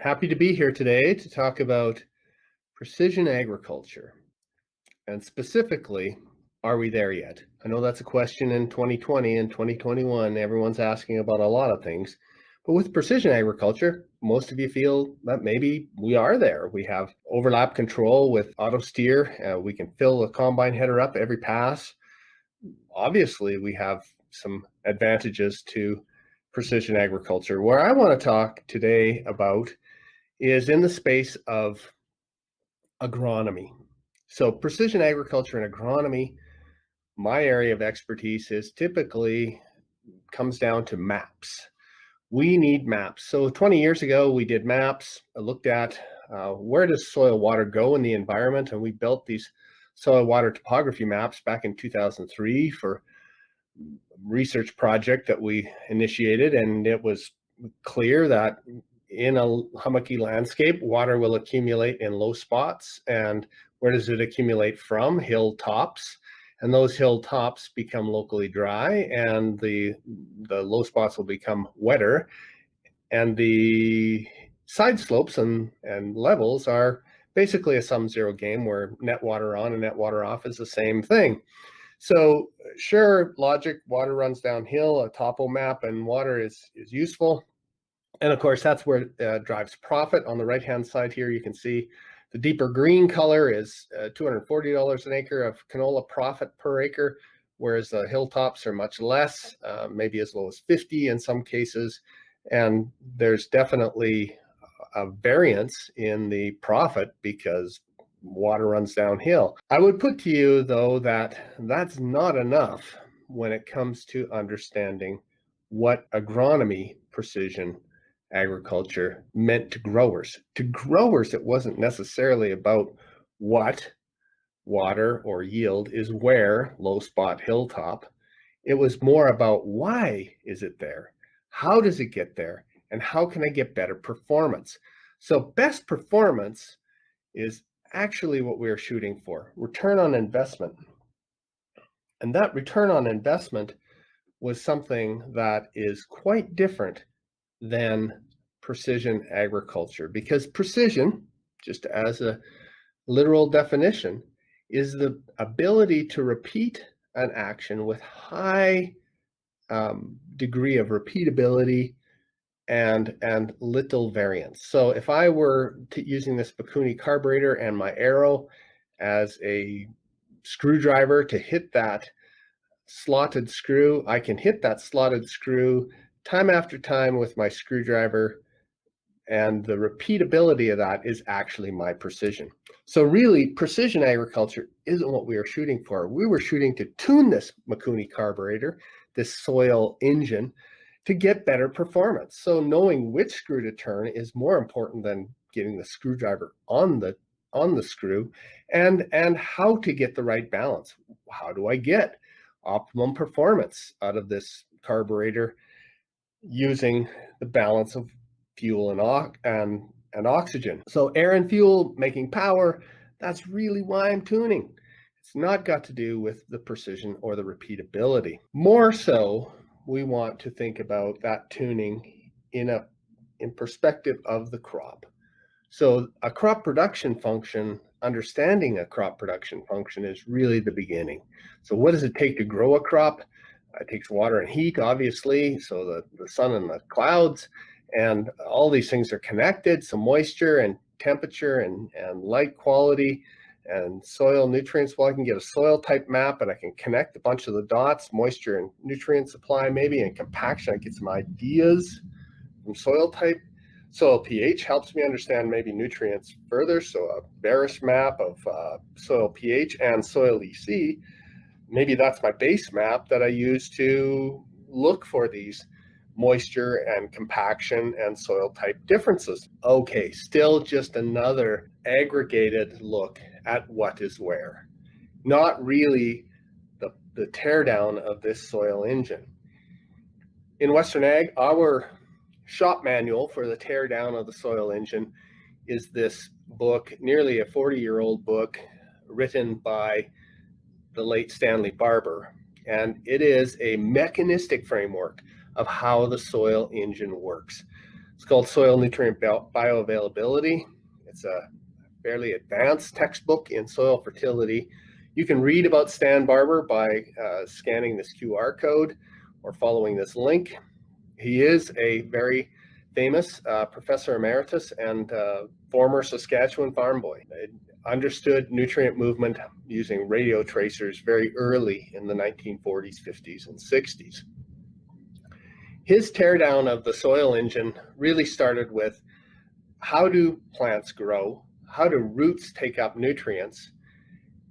Happy to be here today to talk about precision agriculture. And specifically, are we there yet? I know that's a question in 2020 and 2021. Everyone's asking about a lot of things. But with precision agriculture, most of you feel that maybe we are there. We have overlap control with auto steer. We can fill the combine header up every pass. Obviously, we have some advantages to precision agriculture. Where I want to talk today about is in the space of agronomy. So precision agriculture and agronomy, my area of expertise is typically comes down to maps. We need maps. So 20 years ago, we did maps. I looked at where does soil water go in the environment, and we built these soil water topography maps back in 2003 for a research project that we initiated, and it was clear that in a hummocky landscape, water will accumulate in low spots. And where does it accumulate from? Hilltops. And those hilltops become locally dry, and the low spots will become wetter. And the side slopes and levels are basically a sum-zero game where net water on and net water off is the same thing. So sure, logic, water runs downhill, a topo map and water is useful. And of course, that's where it drives profit. On the right-hand side here, you can see the deeper green color is $240 an acre of canola profit per acre, whereas the hilltops are much less, maybe as low as 50 in some cases. And there's definitely a variance in the profit because water runs downhill. I would put to you, though, that that's not enough when it comes to understanding what agronomy precision agriculture meant to growers. To growers, it wasn't necessarily about what water or yield is where, low spot, hilltop. It was more about why is it there? How does it get there? And how can I get better performance? So best performance is actually what we're shooting for, return on investment. And that return on investment was something that is quite different than precision agriculture, because precision, just as a literal definition, is the ability to repeat an action with high degree of repeatability and little variance. So if I were using this Bakuni carburetor and my arrow as a screwdriver to hit that slotted screw, I can hit that slotted screw time after time with my screwdriver, and the repeatability of that is actually my precision. So really, precision agriculture isn't what we were shooting for. We were shooting to tune this Mikuni carburetor, this soil engine, to get better performance. So knowing which screw to turn is more important than getting the screwdriver on the screw, and how to get the right balance. How do I get optimum performance out of this carburetor using the balance of fuel and oxygen? So air and fuel making power, that's really why I'm tuning. It's not got to do with the precision or the repeatability. More so, we want to think about that tuning in perspective of the crop. So a crop production function, understanding a crop production function, is really the beginning. So what does it take to grow a crop? It takes water and heat, obviously, so the sun and the clouds, and all these things are connected. So moisture and temperature and light quality and soil nutrients. Well, I can get a soil type map and I can connect a bunch of the dots, moisture and nutrient supply maybe, and compaction. I get some ideas from soil type. Soil pH helps me understand maybe nutrients further. So a bearish map of soil pH and soil EC, maybe that's my base map that I use to look for these moisture and compaction and soil type differences. Okay, still just another aggregated look at what is where, not really the teardown of this soil engine. In Western Ag, our shop manual for the teardown of the soil engine is this book, nearly a 40-year-old book written by the late Stanley Barber. And it is a mechanistic framework of how the soil engine works. It's called Soil Nutrient Bioavailability. It's a fairly advanced textbook in soil fertility. You can read about Stan Barber by scanning this QR code or following this link. He is a very famous professor emeritus and former Saskatchewan farm boy. Understood nutrient movement using radio tracers very early in the 1940s, 50s, and 60s. His teardown of the soil engine really started with how do plants grow, how do roots take up nutrients,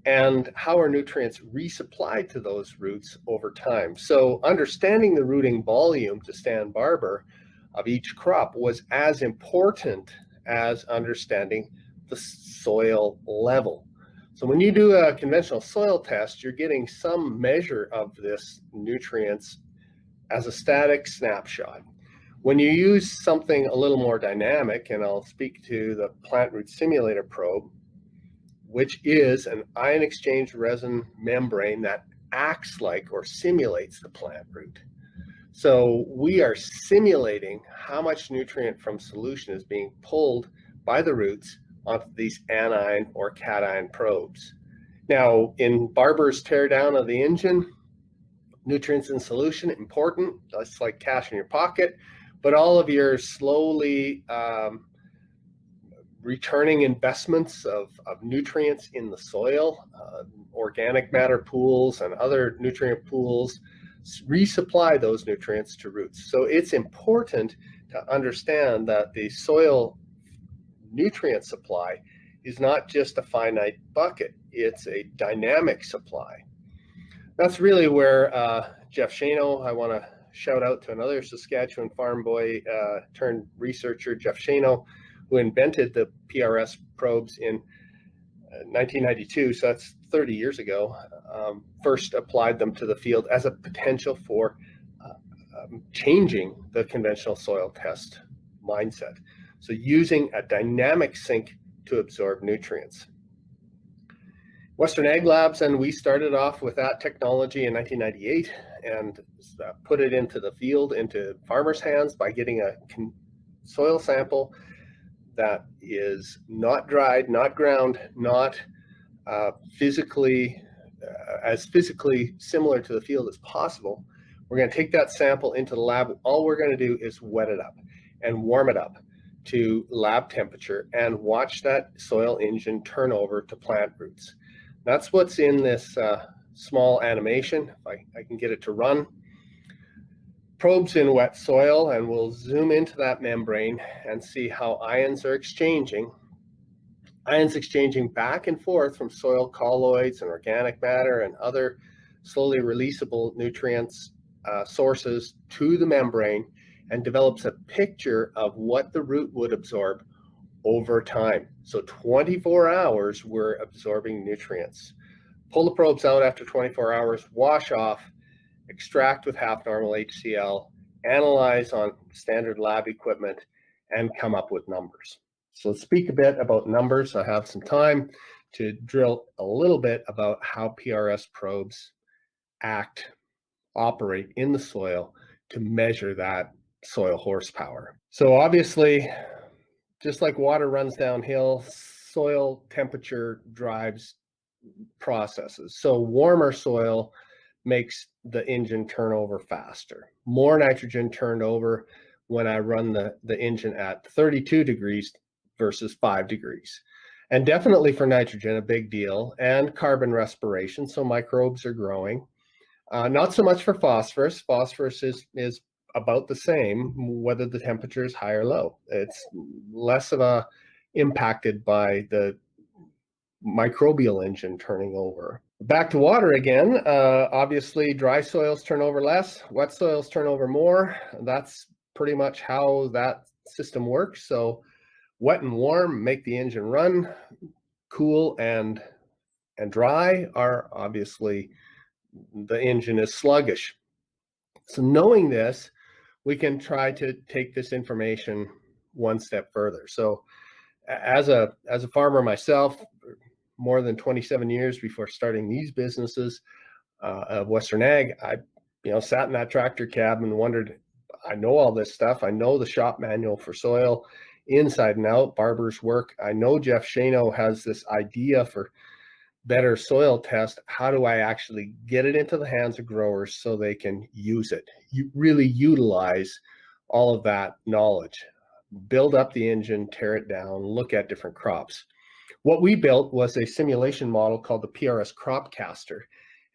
and how are nutrients resupplied to those roots over time. So understanding the rooting volume to Stan Barber of each crop was as important as understanding the soil level. So when you do a conventional soil test, you're getting some measure of this nutrients as a static snapshot. When you use something a little more dynamic, and I'll speak to the plant root simulator probe, which is an ion exchange resin membrane that acts like or simulates the plant root. So we are simulating how much nutrient from solution is being pulled by the roots onto these anion or cation probes. Now, in Barber's teardown of the engine, nutrients in solution, important, that's like cash in your pocket, but all of your slowly returning investments of nutrients in the soil, organic matter pools and other nutrient pools, resupply those nutrients to roots. So it's important to understand that the soil nutrient supply is not just a finite bucket, it's a dynamic supply. That's really where Jeff Shano, I want to shout out to another Saskatchewan farm boy turned researcher, Jeff Shano, who invented the PRS probes in 1992, so that's 30 years ago, first applied them to the field as a potential for changing the conventional soil test mindset. So using a dynamic sink to absorb nutrients. Western Ag Labs, and we started off with that technology in 1998 and put it into the field, into farmers' hands by getting a soil sample that is not dried, not ground, not physically similar to the field as possible. We're going to take that sample into the lab. All we're going to do is wet it up and warm it up to lab temperature and watch that soil engine turn over to plant roots. That's what's in this small animation. If I can get it to run. Probes in wet soil, and we'll zoom into that membrane and see how ions are exchanging. Ions exchanging back and forth from soil colloids and organic matter and other slowly releasable nutrients sources to the membrane, and develops a picture of what the root would absorb over time. So 24 hours we're absorbing nutrients. Pull the probes out after 24 hours, wash off, extract with half normal HCl, analyze on standard lab equipment, and come up with numbers. So let's speak a bit about numbers. I have some time to drill a little bit about how PRS probes operate in the soil to measure that soil horsepower. So obviously, just like water runs downhill, soil temperature drives processes. So warmer soil makes the engine turn over faster. More nitrogen turned over when I run the engine at 32 degrees versus 5 degrees. And definitely for nitrogen, a big deal, and carbon respiration, so microbes are growing. Not so much for phosphorus. Phosphorus is about the same whether the temperature is high or low. It's less of a impacted by the microbial engine turning over. Back to water again. Obviously, dry soils turn over less, wet soils turn over more. That's pretty much how that system works. So wet and warm make the engine run. Cool and dry are obviously, the engine is sluggish. So knowing this, we can try to take this information one step further. So as a farmer myself, more than 27 years before starting these businesses of Western Ag, I sat in that tractor cab and wondered, I know all this stuff. I know the shop manual for soil inside and out, Barber's work. I know Jeff Shano has this idea for better soil test. How do I actually get it into the hands of growers so they can use it? You really utilize all of that knowledge, build up the engine, tear it down, look at different crops. What we built was a simulation model called the PRS Cropcaster.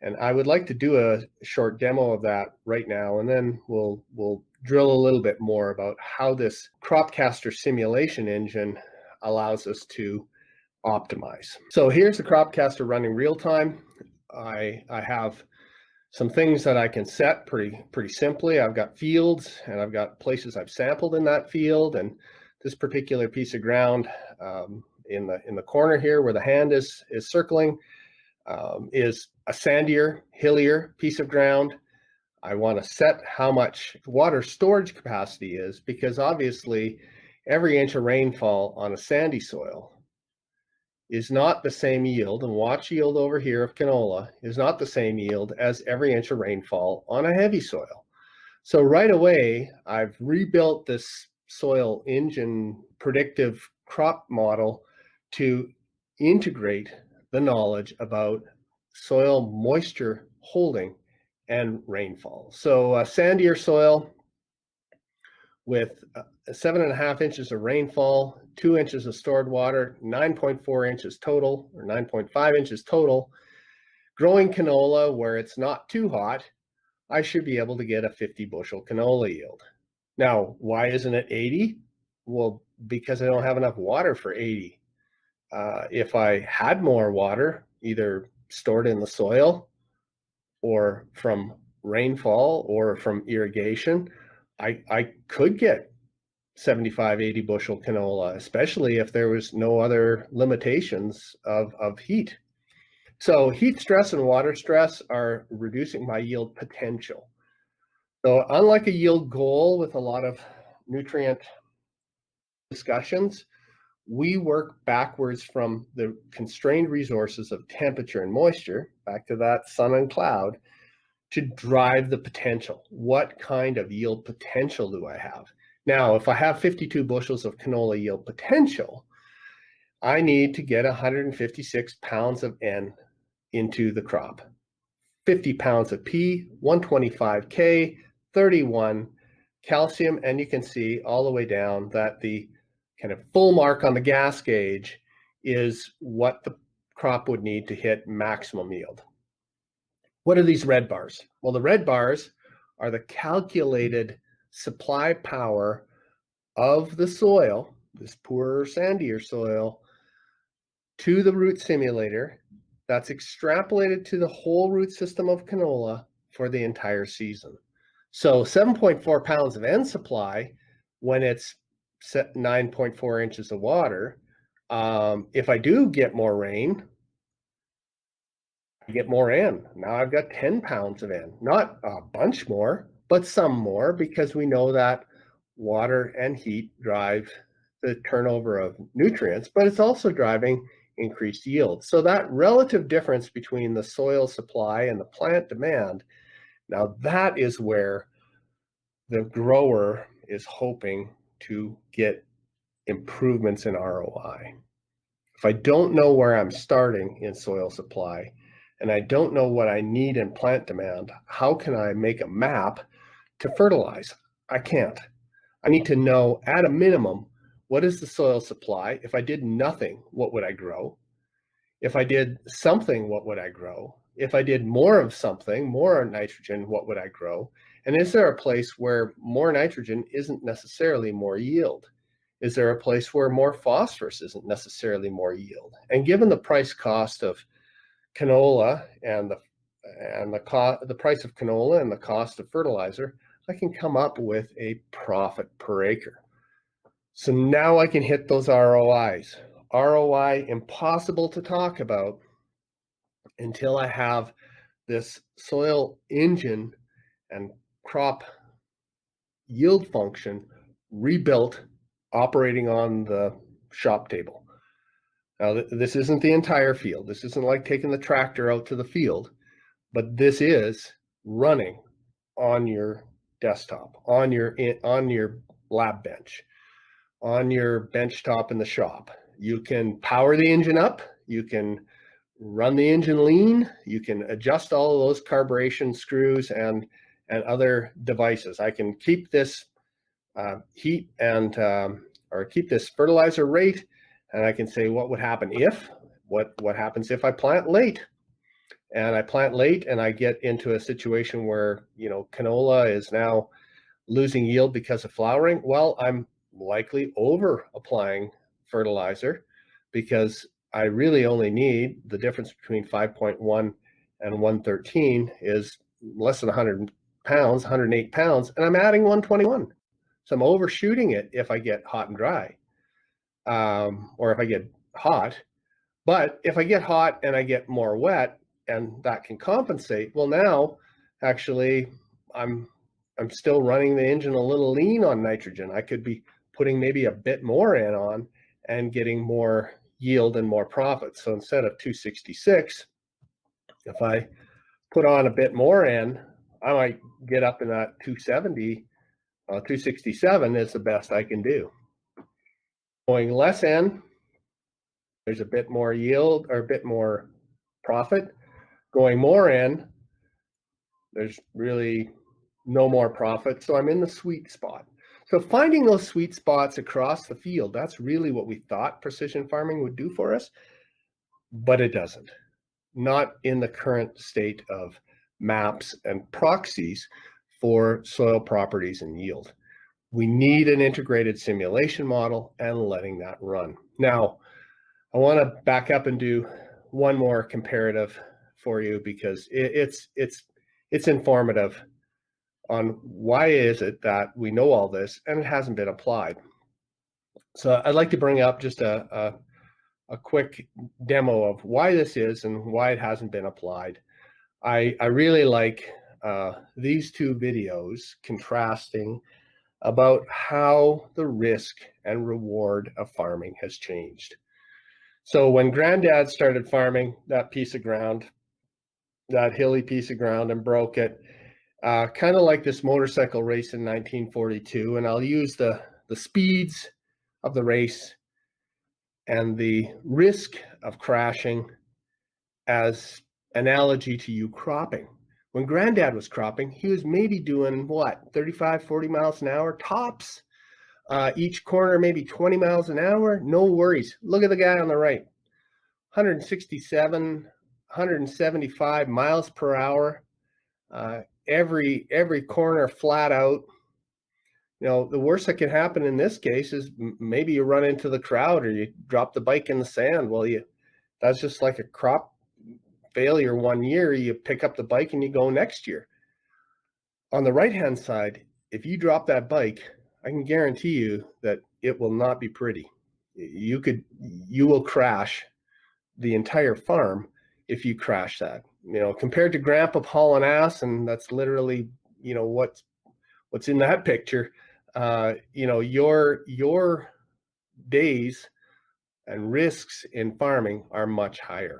And I would like to do a short demo of that right now, and then we'll drill a little bit more about how this Cropcaster simulation engine allows us to optimize. So here's the Cropcaster running real time. I have some things that I can set pretty simply. I've got fields and I've got places I've sampled in that field, and this particular piece of ground in the corner here where the hand is circling is a sandier, hillier piece of ground. I want to set how much water storage capacity is, because obviously every inch of rainfall on a sandy soil is not the same yield, and watch yield over here of canola, is not the same yield as every inch of rainfall on a heavy soil. So right away, I've rebuilt this soil engine predictive crop model to integrate the knowledge about soil moisture holding and rainfall. So sandier soil with 7.5 inches of rainfall, 2 inches of stored water, 9.4 inches total, or 9.5 inches total. Growing canola where it's not too hot, I should be able to get a 50 bushel canola yield. Now, why isn't it 80? Well, because I don't have enough water for 80. If I had more water, either stored in the soil or from rainfall or from irrigation, I could get 75, 80 bushel canola, especially if there was no other limitations of heat. So heat stress and water stress are reducing my yield potential. So unlike a yield goal with a lot of nutrient discussions, we work backwards from the constrained resources of temperature and moisture, back to that sun and cloud, to drive the potential. What kind of yield potential do I have? Now, if I have 52 bushels of canola yield potential, I need to get 156 pounds of N into the crop. 50 pounds of P, 125 K, 31 calcium, and you can see all the way down that the kind of full mark on the gas gauge is what the crop would need to hit maximum yield. What are these red bars? Well, the red bars are the calculated supply power of the soil, this poorer, sandier soil, to the root simulator that's extrapolated to the whole root system of canola for the entire season. So 7.4 pounds of N supply when it's set 9.4 inches of water. If I do get more rain, I get more N. Now I've got 10 pounds of N, not a bunch more, but some more, because we know that water and heat drive the turnover of nutrients, but it's also driving increased yield. So that relative difference between the soil supply and the plant demand, now that is where the grower is hoping to get improvements in ROI. If I don't know where I'm starting in soil supply, and I don't know what I need in plant demand, how can I make a map to fertilize? I can't. I need to know at a minimum, what is the soil supply? If I did nothing, what would I grow? If I did something, what would I grow? If I did more of something, more nitrogen, what would I grow? And is there a place where more nitrogen isn't necessarily more yield? Is there a place where more phosphorus isn't necessarily more yield? And given the price cost of canola and the price of canola and the cost of fertilizer, I can come up with a profit per acre. So now I can hit those ROIs. ROI impossible to talk about until I have this soil engine and crop yield function rebuilt, operating on the shop table. Now, this isn't the entire field. This isn't like taking the tractor out to the field, but this is running on your desktop, on your lab bench, on your bench top in the shop. You can power the engine up, you can run the engine lean, you can adjust all of those carburation screws and other devices. I can keep this heat and or keep this fertilizer rate, and I can say what would happen if, what happens if I plant late. And I plant late and I get into a situation where, you know, canola is now losing yield because of flowering. Well, I'm likely over applying fertilizer because I really only need the difference between 5.1 and 113 is less than 100 pounds, 108 pounds, and I'm adding 121. So I'm overshooting it if I get hot and dry, or if I get hot. But if I get hot and I get more wet, and that can compensate, well, now actually I'm still running the engine a little lean on nitrogen. I could be putting maybe a bit more in on and getting more yield and more profit. So instead of 266, if I put on a bit more in, I might get up in that 270. 267 is the best I can do. Going less in, there's a bit more yield or a bit more profit. Going more in, there's really no more profit. So I'm in the sweet spot. So finding those sweet spots across the field, that's really what we thought precision farming would do for us, but it doesn't. Not in the current state of maps and proxies for soil properties and yield. We need an integrated simulation model and letting that run. Now, I want to back up and do one more comparative for you because it's informative on why is it that we know all this and it hasn't been applied. So I'd like to bring up just a quick demo of why this is and why it hasn't been applied. I really like these two videos contrasting about how the risk and reward of farming has changed. So when Granddad started farming that piece of ground, that hilly piece of ground, and broke it, kind of like this motorcycle race in 1942, and I'll use the speeds of the race and the risk of crashing as analogy to you cropping. When Granddad was cropping, he was maybe doing what, 35, 40 miles an hour tops. Each corner maybe 20 miles an hour, no worries. Look at the guy on the right, 167, 175 miles per hour. Every corner flat out. You know, the worst that can happen in this case is maybe you run into the crowd or you drop the bike in the sand. Well, that's just like a crop failure one year. You pick up the bike and you go next year. On the right-hand side, if you drop that bike, I can guarantee you that it will not be pretty. You will crash the entire farm if you crash that. You know, compared to Grandpa hauling ass, and that's literally, you know, what's in that picture. You know, your days and risks in farming are much higher.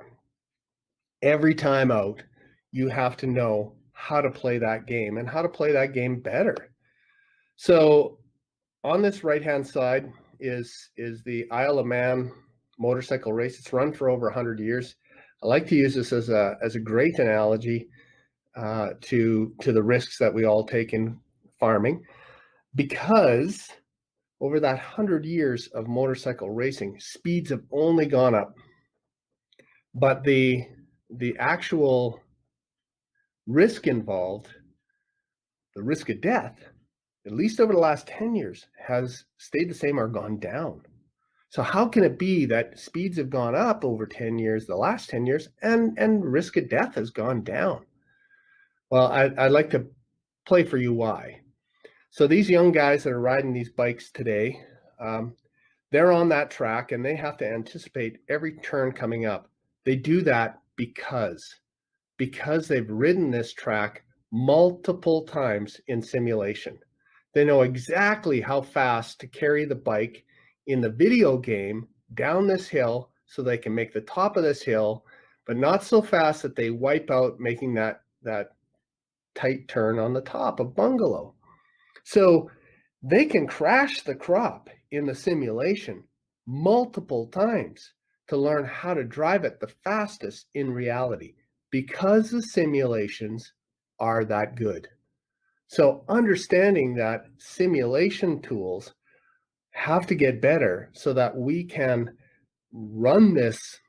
Every time out, you have to know how to play that game and how to play that game better. So on this right-hand side is the Isle of Man motorcycle race. It's run for over 100 years. I like to use this as a great analogy to the risks that we all take in farming, because over that 100 years of motorcycle racing, speeds have only gone up, but the actual risk involved, the risk of death, at least over the last 10 years, has stayed the same or gone down. So how can it be that speeds have gone up over 10 years, the last 10 years, and risk of death has gone down? Well, I'd like to play for you why. So these young guys that are riding these bikes today, they're on that track and they have to anticipate every turn coming up. They do that because they've ridden this track multiple times in simulation. They know exactly how fast to carry the bike in the video game down this hill so they can make the top of this hill, but not so fast that they wipe out making that tight turn on the top of Bungalow. So they can crash the crop in the simulation multiple times to learn how to drive it the fastest in reality because the simulations are that good. So understanding that simulation tools have to get better so that we can run this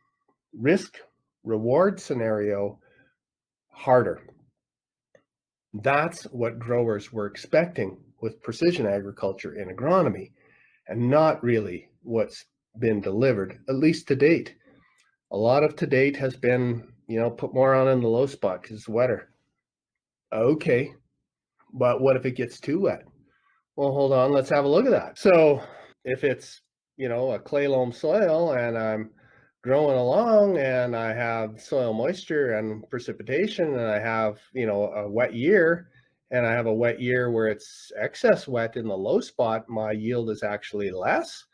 risk reward scenario harder. That's what growers were expecting with precision agriculture in agronomy, and not really what's been delivered, at least to date. A lot of to date has been, put more on in the low spot because it's wetter. Okay, but what if it gets too wet? Well, hold on, let's have a look at that. So if it's, a clay loam soil and I'm growing along and I have soil moisture and precipitation and I have, a wet year, and I have a wet year where it's excess wet in the low spot, my yield is actually less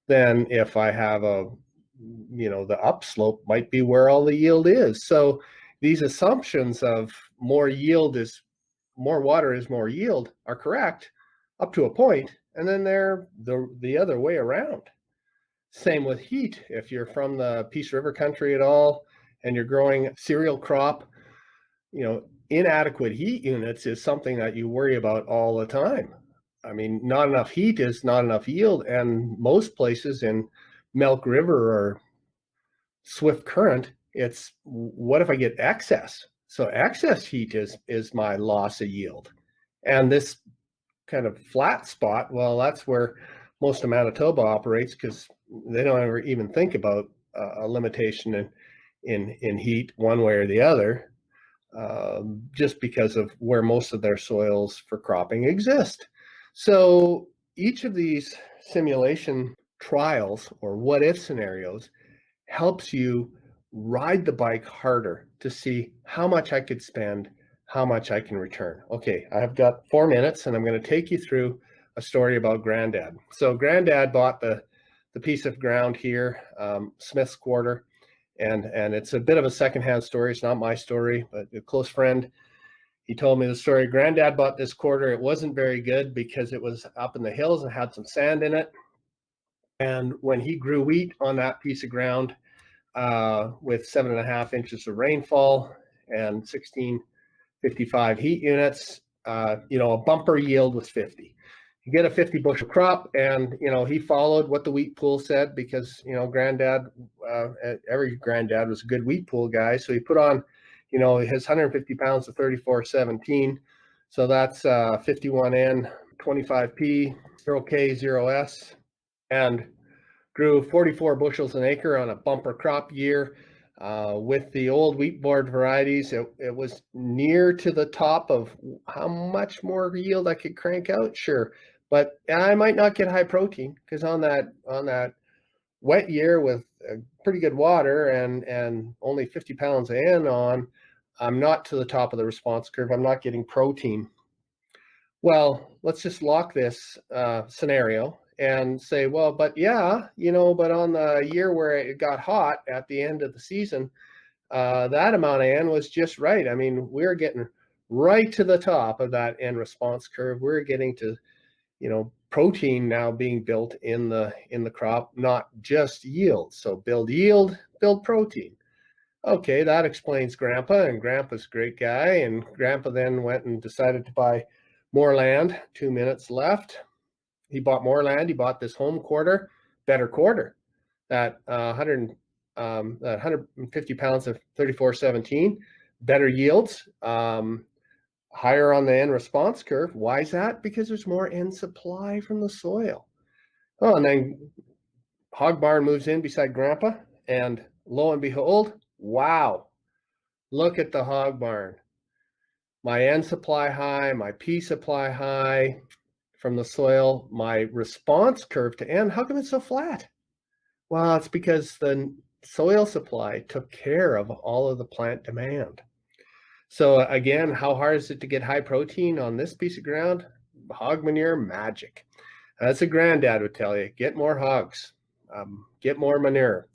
than if I have the upslope might be where all the yield is. So these assumptions of more yield is more water is more yield are correct up to a point, and then they're the other way around. Same with heat. If you're from the Peace River country at all and you're growing cereal crop, inadequate heat units is something that you worry about all the time. I mean, not enough heat is not enough yield, and most places in Milk River or Swift Current, it's what if I get excess? So excess heat is my loss of yield. And this kind of flat spot, well, that's where most of Manitoba operates, because they don't ever even think about a limitation in heat one way or the other, just because of where most of their soils for cropping exist. So each of these simulation trials or what if scenarios helps you ride the bike harder to see how much I could spend, how much I can return. Okay, I've got 4 minutes and I'm going to take you through a story about Granddad. So Granddad bought the piece of ground here, Smith's Quarter, and it's a bit of a secondhand story. It's not my story, but a close friend, he told me the story. Granddad bought this quarter. It wasn't very good because it was up in the hills and had some sand in it. And when he grew wheat on that piece of ground, with 7.5 inches of rainfall and 1655 heat units, a bumper yield was 50. You get a 50 bushel crop, and he followed what the wheat pool said, because Granddad, every Granddad was a good wheat pool guy, so he put on his 150 pounds of 3417, so that's 51N 25P 0K 0S, and grew 44 bushels an acre on a bumper crop year. With the old wheat board varieties, it was near to the top of how much more yield I could crank out, sure. But I might not get high protein, because on that wet year with pretty good water and only 50 pounds of N on, I'm not to the top of the response curve. I'm not getting protein. Well, let's just lock this scenario and say, well, but yeah, but on the year where it got hot at the end of the season, that amount of N was just right. I mean, we're getting right to the top of that N response curve. We're getting to, protein now being built in the crop, not just yield. So build yield, build protein. Okay, that explains Grandpa, and Grandpa's a great guy, and Grandpa then went and decided to buy more land. 2 minutes left. He bought more land. He bought this home quarter, better quarter, that 150 pounds of 3417, better yields, higher on the N response curve. Why is that? Because there's more N supply from the soil. Oh, and then hog barn moves in beside Grandpa, and lo and behold, wow, look at the hog barn. My N supply high, my P supply high from the soil, my response curve to N, how come it's so flat? Well, it's because the soil supply took care of all of the plant demand. So again, how hard is it to get high protein on this piece of ground? Hog manure, magic. That's a Granddad would tell you, get more hogs, get more manure.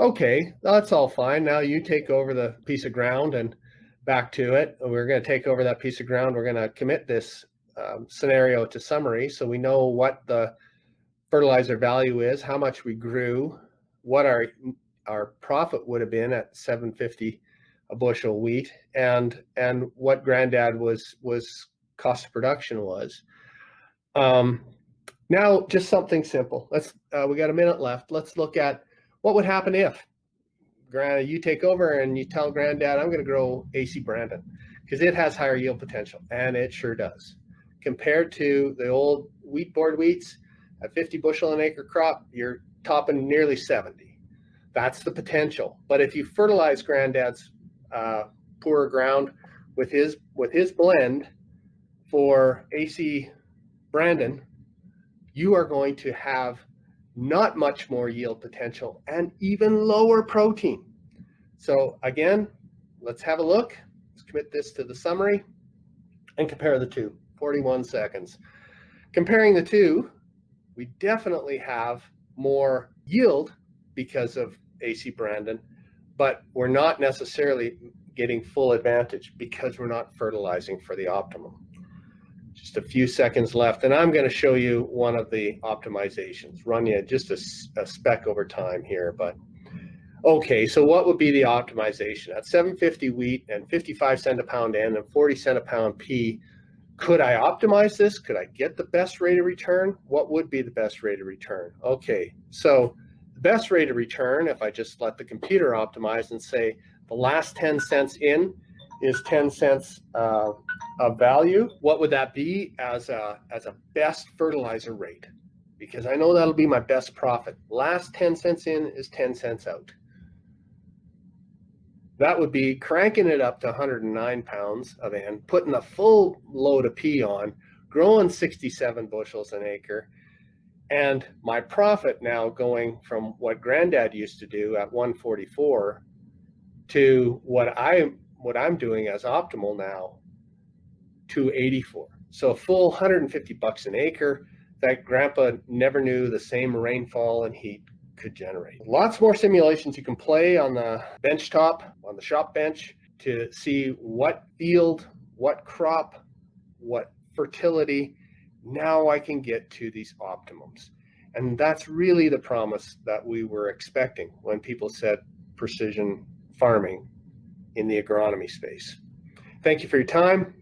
Okay, that's all fine. Now you take over the piece of ground and back to it. We're going to take over that piece of ground. We're going to commit this scenario to summary, so we know what the fertilizer value is, how much we grew, what our profit would have been at $7.50 a bushel wheat, and what Granddad was cost of production was. Now, just something simple. Let's we got a minute left. Let's look at what would happen if you take over and you tell Granddad, I'm going to grow AC Brandon because it has higher yield potential, and it sure does. Compared to the old wheat board wheats, at 50 bushel an acre crop, you're topping nearly 70. That's the potential. But if you fertilize Granddad's poorer ground with his blend for AC Brandon, you are going to have not much more yield potential and even lower protein. So again, let's have a look. Let's commit this to the summary and compare the two. 41 seconds. Comparing the two, we definitely have more yield because of AC Brandon, but we're not necessarily getting full advantage because we're not fertilizing for the optimum. Just a few seconds left, and I'm going to show you one of the optimizations. Run you just a speck over time here, but okay, so what would be the optimization? At $7.50 wheat and 55 cents a pound N and 40 cents a pound P, could I optimize this? Could I get the best rate of return? What would be the best rate of return? Okay, so the best rate of return, if I just let the computer optimize and say the last 10 cents in is 10 cents of value, what would that be as a best fertilizer rate? Because I know that'll be my best profit. Last 10 cents in is 10 cents out. That would be cranking it up to 109 pounds of N, putting a full load of P on, growing 67 bushels an acre, and my profit now going from what Granddad used to do at 144 to what I'm doing as optimal now, 284. So a full 150 bucks an acre that Grandpa never knew the same rainfall and heat could generate. Lots more simulations you can play on the benchtop, on the shop bench, to see what field, what crop, what fertility. Now I can get to these optimums. And that's really the promise that we were expecting when people said precision farming in the agronomy space. Thank you for your time.